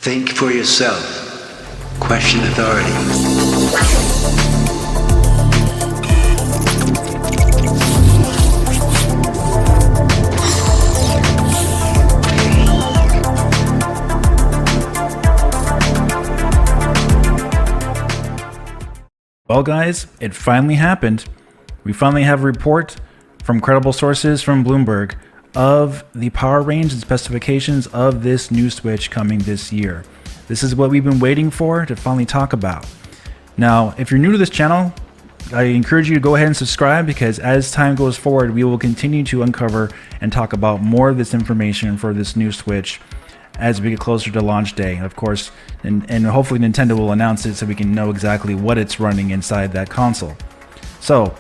Think for yourself. Question authority. Well guys, it finally happened. We finally have a report from credible sources from Bloomberg of the power range and specifications of this new Switch coming this year. This is what we've been waiting for to finally talk about. Now, if you're new to this channel, I encourage you to go ahead and subscribe, because as time goes forward, we will continue to uncover and talk about more of this information for this new Switch as we get closer to launch day, of course, and hopefully Nintendo will announce it so we can know exactly what it's running inside that console. So,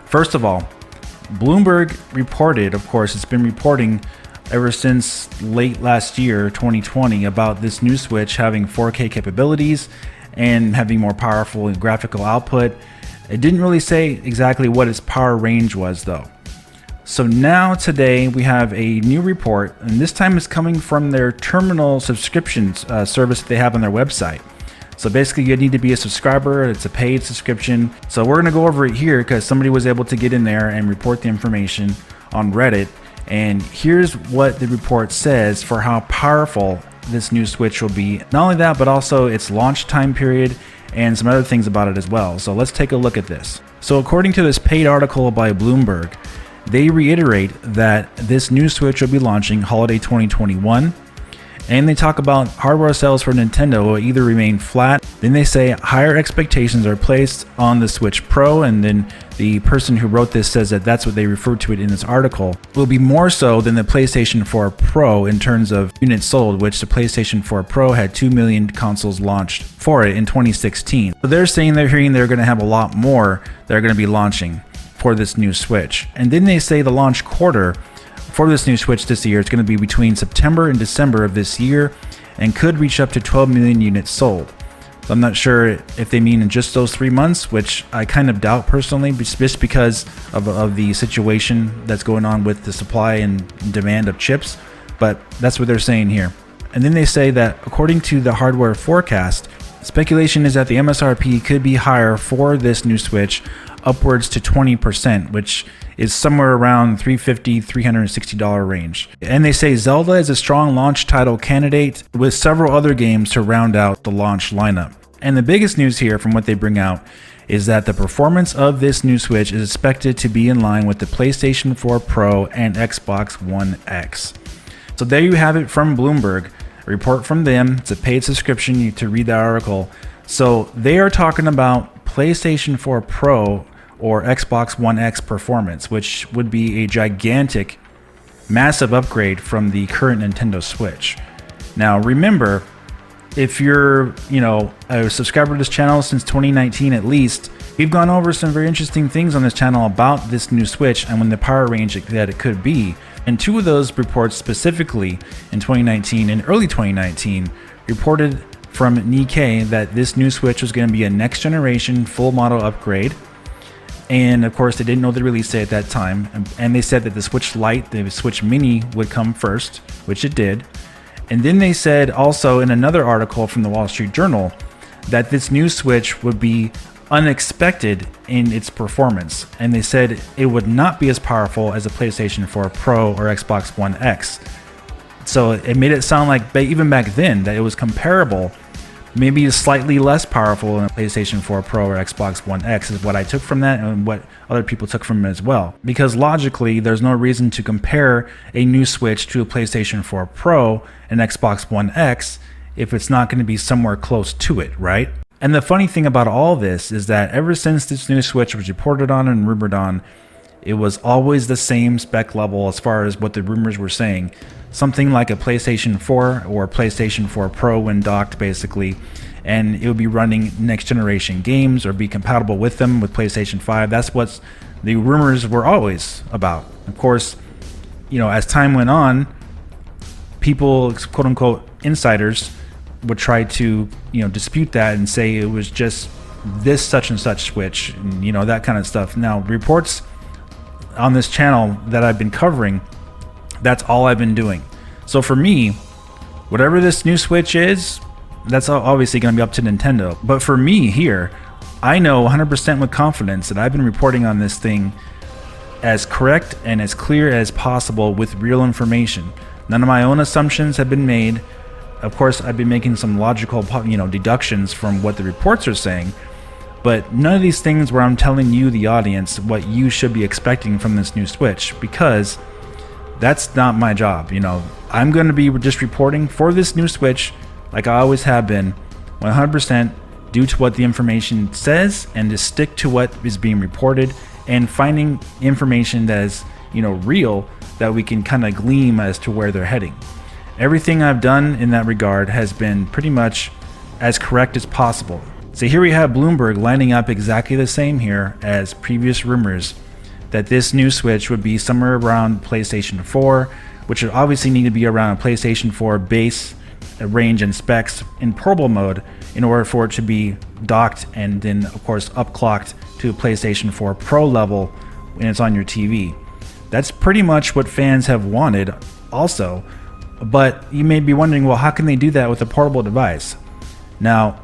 first of all, Bloomberg reported, of course, it's been reporting ever since late last year, 2020, about this new Switch having 4K capabilities and having more powerful graphical output. It didn't really say exactly what its power range was though. So now today we have a new report, and this time it's coming from their terminal subscription service that they have on their website. So basically you need to be a subscriber. It's a paid subscription. So we're going to go over it here because somebody was able to get in there and report the information on Reddit. And here's what the report says for how powerful this new Switch will be. Not only that, but also its launch time period and some other things about it as well. So let's take a look at this. So according to this paid article by Bloomberg, they reiterate that this new Switch will be launching holiday 2021. And they talk about hardware sales for Nintendo will either remain flat. Then they say higher expectations are placed on the Switch Pro, and then the person who wrote this says that that's what they refer to it in this article. It will be more so than the PlayStation 4 Pro in terms of units sold, which the PlayStation 4 Pro had 2 million consoles launched for it in 2016. So they're saying they're going to have a lot more that are going to be launching for this new Switch. And then they say the launch quarter for this new Switch this year, it's going to be between September and December of this year, and could reach up to 12 million units sold. So I'm not sure if they mean in just those 3 months, which I kind of doubt personally, just because of the situation that's going on with the supply and demand of chips, but that's what they're saying here. And then they say that according to the hardware forecast, speculation is that the MSRP could be higher for this new Switch, upwards to 20%, which is somewhere around $350, $360 range. And they say Zelda is a strong launch title candidate, with several other games to round out the launch lineup. And the biggest news here from what they bring out is that the performance of this new Switch is expected to be in line with the PlayStation 4 Pro and Xbox One X. So there you have it from Bloomberg, a report from them. It's a paid subscription, you need to read that article. So they are talking about PlayStation 4 Pro or Xbox One X performance, which would be a gigantic, massive upgrade from the current Nintendo Switch. Now remember, if you're, a subscriber to this channel since 2019 at least, we've gone over some very interesting things on this channel about this new Switch and when the power range that it could be. And two of those reports specifically in 2019 and early 2019 reported from Nikkei that this new Switch was going to be a next generation full model upgrade. And of course, they didn't know the release date at that time. And they said that the Switch Lite, the Switch Mini would come first, which it did. And then they said also in another article from the Wall Street Journal that this new Switch would be unexpected in its performance. And they said it would not be as powerful as a PlayStation 4 Pro or Xbox One X. So it made it sound like even back then that it was comparable, maybe slightly less powerful than a PlayStation 4 Pro or Xbox One X is what I took from that, and what other people took from it as well. Because logically, there's no reason to compare a new Switch to a PlayStation 4 Pro and Xbox One X if it's not going to be somewhere close to it, right? And the funny thing about all this is that ever since this new Switch was reported on and rumored on, it was always the same spec level as far as what the rumors were saying. Something like a PlayStation 4 or PlayStation 4 Pro when docked, basically, and it would be running next generation games or be compatible with them with PlayStation 5. That's what the rumors were always about. Of course, as time went on, people, quote unquote insiders, would try to dispute that and say it was just this such and such Switch, and that kind of stuff. Now, reports on this channel that I've been covering, that's all I've been doing. So for me, Whatever this new Switch is, that's obviously going to be up to Nintendo. But for me here, I know 100% with confidence that I've been reporting on this thing as correct and as clear as possible with real information. None of my own assumptions have been made. Of course, I've been making some logical, deductions from what the reports are saying, but none of these things where I'm telling you, the audience, what you should be expecting from this new Switch, because that's not my job. I'm going to be just reporting for this new Switch, like I always have been, 100% due to what the information says, and to stick to what is being reported, and finding information that is, real, that we can kind of glean as to where they're heading. Everything I've done in that regard has been pretty much as correct as possible. So here we have Bloomberg lining up exactly the same here as previous rumors that this new Switch would be somewhere around PlayStation 4, which would obviously need to be around a PlayStation 4 base range and specs in portable mode in order for it to be docked and then of course upclocked to a PlayStation 4 Pro level when it's on your TV. That's pretty much what fans have wanted also, but you may be wondering, well, how can they do that with a portable device? Now,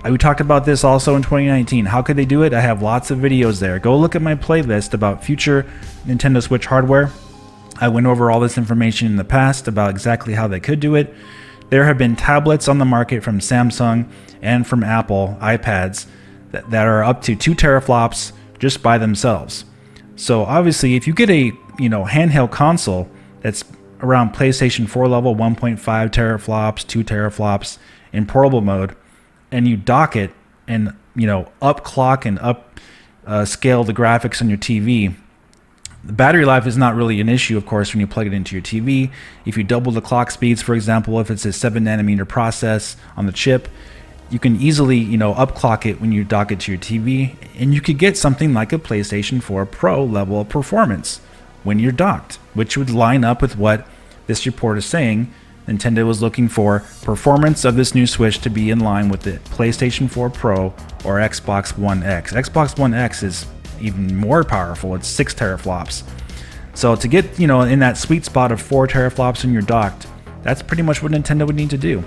we talked about this also in 2019. How could they do it? I have lots of videos there. Go look at my playlist about future Nintendo Switch hardware. I went over all this information in the past about exactly how they could do it. There have been tablets on the market from Samsung and from Apple, iPads, that are up to 2 teraflops just by themselves. So obviously, if you get a handheld console that's around PlayStation 4 level, 1.5 teraflops, 2 teraflops in portable mode, and you dock it and upclock and scale the graphics on your TV, the battery life is not really an issue, of course, when you plug it into your TV. If you double the clock speeds, for example, if it's a 7nm process on the chip, you can easily, upclock it when you dock it to your TV, and you could get something like a PlayStation 4 Pro level of performance when you're docked, which would line up with what this report is saying. Nintendo was looking for performance of this new Switch to be in line with the PlayStation 4 Pro or Xbox One X. Xbox One X is even more powerful. It's 6 teraflops. So to get, in that sweet spot of 4 teraflops when you're docked, that's pretty much what Nintendo would need to do.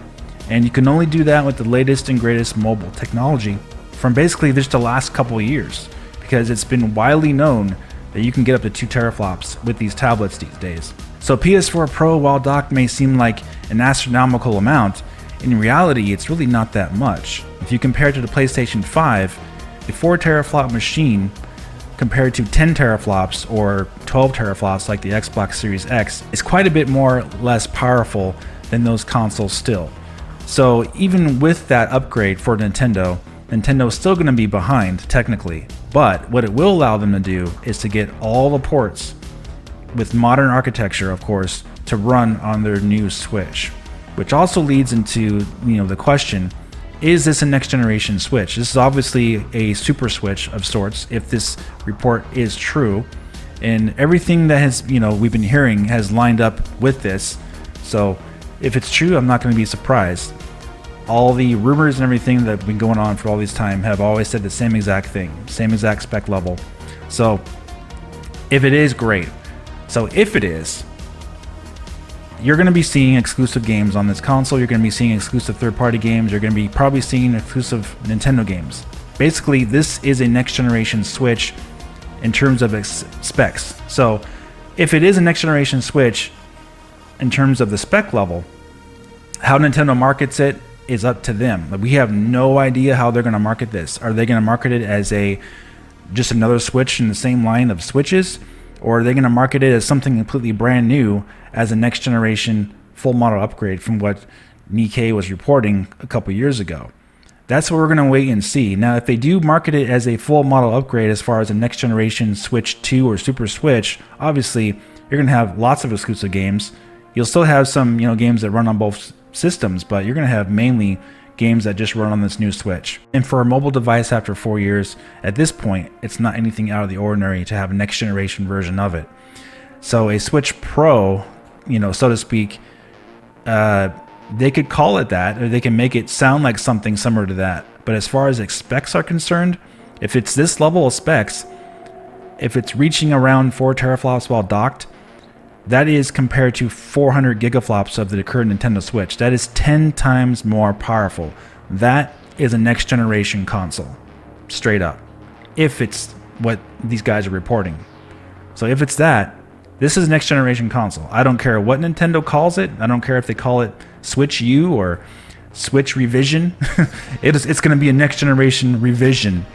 And you can only do that with the latest and greatest mobile technology from basically just the last couple of years, because it's been widely known that you can get up to 2 teraflops with these tablets these days. So PS4 Pro, while docked, may seem like an astronomical amount. In reality, it's really not that much. If you compare it to the PlayStation 5, a 4 teraflop machine compared to 10 teraflops or 12 teraflops like the Xbox Series X is quite a bit more less powerful than those consoles still. So even with that upgrade for Nintendo is still going to be behind technically, but what it will allow them to do is to get all the ports with modern architecture, of course, to run on their new Switch, which also leads into the question, is this a next generation Switch? This is obviously a super Switch of sorts if this report is true, and everything that has we've been hearing has lined up with this. So if it's true, I'm not going to be surprised. All the rumors and everything that have been going on for all this time have always said the same exact thing, same exact spec level. So if it is, great. So if it is, you're going to be seeing exclusive games on this console. You're going to be seeing exclusive third-party games. You're going to be probably seeing exclusive Nintendo games. Basically, this is a next-generation Switch in terms of its specs. So if it is a next-generation Switch in terms of the spec level, how Nintendo markets it is up to them. We have no idea how they're going to market this. Are they going to market it as just another Switch in the same line of Switches? Or are they going to market it as something completely brand new, as a next generation full model upgrade from what Nikkei was reporting a couple years ago? That's what we're going to wait and see. Now, if they do market it as a full model upgrade as far as a next generation Switch 2 or Super Switch, obviously you're going to have lots of exclusive games. You'll still have some games that run on both systems, but you're going to have mainly games that just run on this new Switch. And for a mobile device after 4 years, at this point, it's not anything out of the ordinary to have a next generation version of it. So a Switch Pro, so to speak, they could call it that, or they can make it sound like something similar to that. But as far as its specs are concerned, if it's this level of specs, if it's reaching around 4 teraflops while docked, That is compared to 400 gigaflops of the current Nintendo Switch. That is 10 times more powerful. That is a next generation console, straight up, if it's what these guys are reporting. So if it's that, this is next generation console. I don't care what Nintendo calls it. I don't care if they call it Switch U or Switch Revision. It's going to be a next generation revision,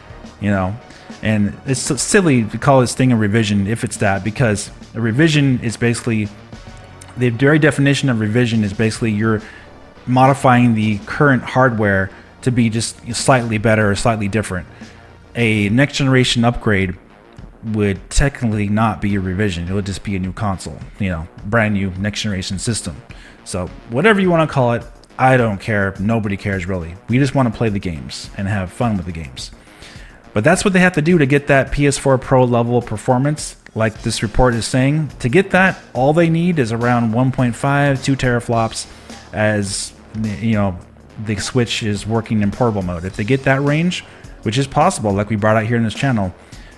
you know. And it's silly to call this thing a revision if it's that, because a revision is basically, the very definition of revision is basically you're modifying the current hardware to be just slightly better or slightly different. A next generation upgrade would technically not be a revision. It would just be a new console, you know, brand new next generation system. So whatever you want to call it, I don't care. Nobody cares really. We just want to play the games and have fun with the games. But that's what they have to do to get that PS4 Pro level of performance, like this report is saying. To get that, all they need is around 1.5, 2 teraflops, as you know, the Switch is working in portable mode. If they get that range, which is possible, like we brought out here in this channel,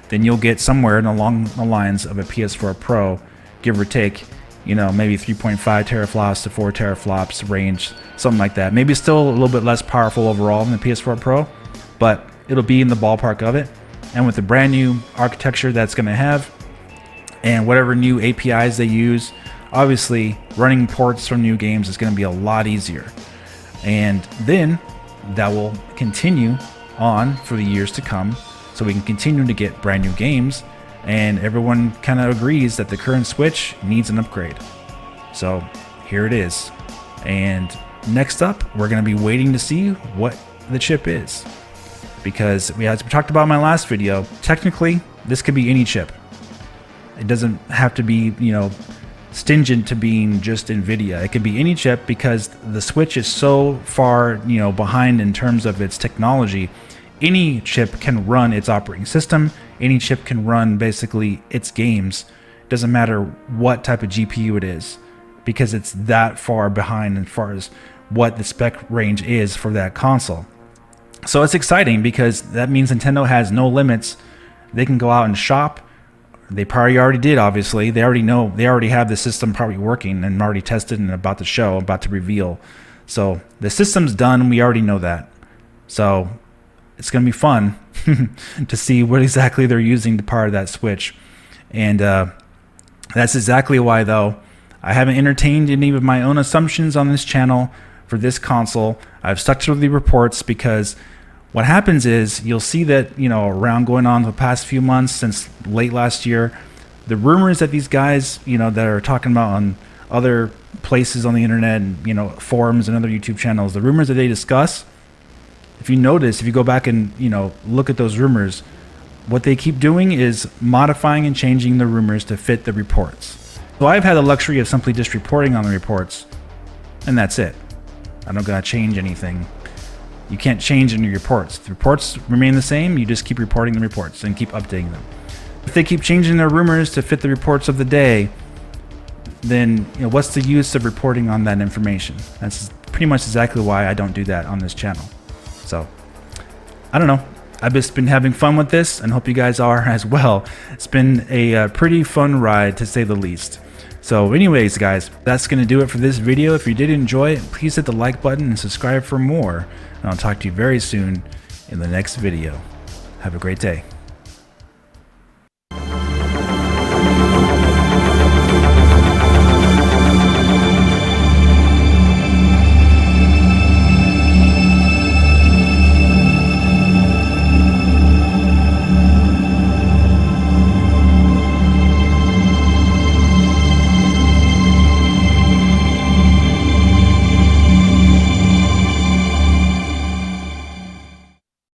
then you'll get somewhere along the lines of a PS4 Pro, give or take, you know, maybe 3.5 teraflops to 4 teraflops range, something like that. Maybe still a little bit less powerful overall than the PS4 Pro, but it'll be in the ballpark of it. And with the brand new architecture that's going to have, and whatever new APIs they use, obviously running ports from new games is going to be a lot easier. And then that will continue on for the years to come, so we can continue to get brand new games. And everyone kind of agrees that the current Switch needs an upgrade. So here it is. And next up, we're going to be waiting to see what the chip is. Because as we talked about in my last video, technically this could be any chip. It doesn't have to be, you know, stingent to being just NVIDIA. It could be any chip, because the Switch is so far, you know, behind in terms of its technology. Any chip can run its operating system. Any chip can run basically its games. It doesn't matter what type of GPU it is, because it's that far behind as far as what the spec range is for that console. So it's exciting, because that means Nintendo has no limits. They can go out and shop. They probably already did, obviously. They already know. They already have the system probably working and already tested and about to show, about to reveal. So the system's done. We already know that. So it's going to be fun to see what exactly they're using to power that Switch. And that's exactly why, though, I haven't entertained any of my own assumptions on this channel for this console. I've stuck to the reports, because what happens is you'll see that, you know, around going on the past few months since late last year, the rumors that these guys, you know, that are talking about on other places on the internet and, you know, forums and other YouTube channels, the rumors that they discuss, if you notice, if you go back and, you know, look at those rumors, what they keep doing is modifying and changing the rumors to fit the reports. So I've had the luxury of simply just reporting on the reports, and that's it. I'm not going to change anything. You can't change any reports. If the reports remain the same, you just keep reporting the reports and keep updating them. If they keep changing their rumors to fit the reports of the day, then, you know, what's the use of reporting on that information? That's pretty much exactly why I don't do that on this channel. So, I don't know. I've just been having fun with this, and hope you guys are as well. It's been a pretty fun ride, to say the least. So anyways, guys, that's going to do it for this video. If you did enjoy it, please hit the like button and subscribe for more. And I'll talk to you very soon in the next video. Have a great day.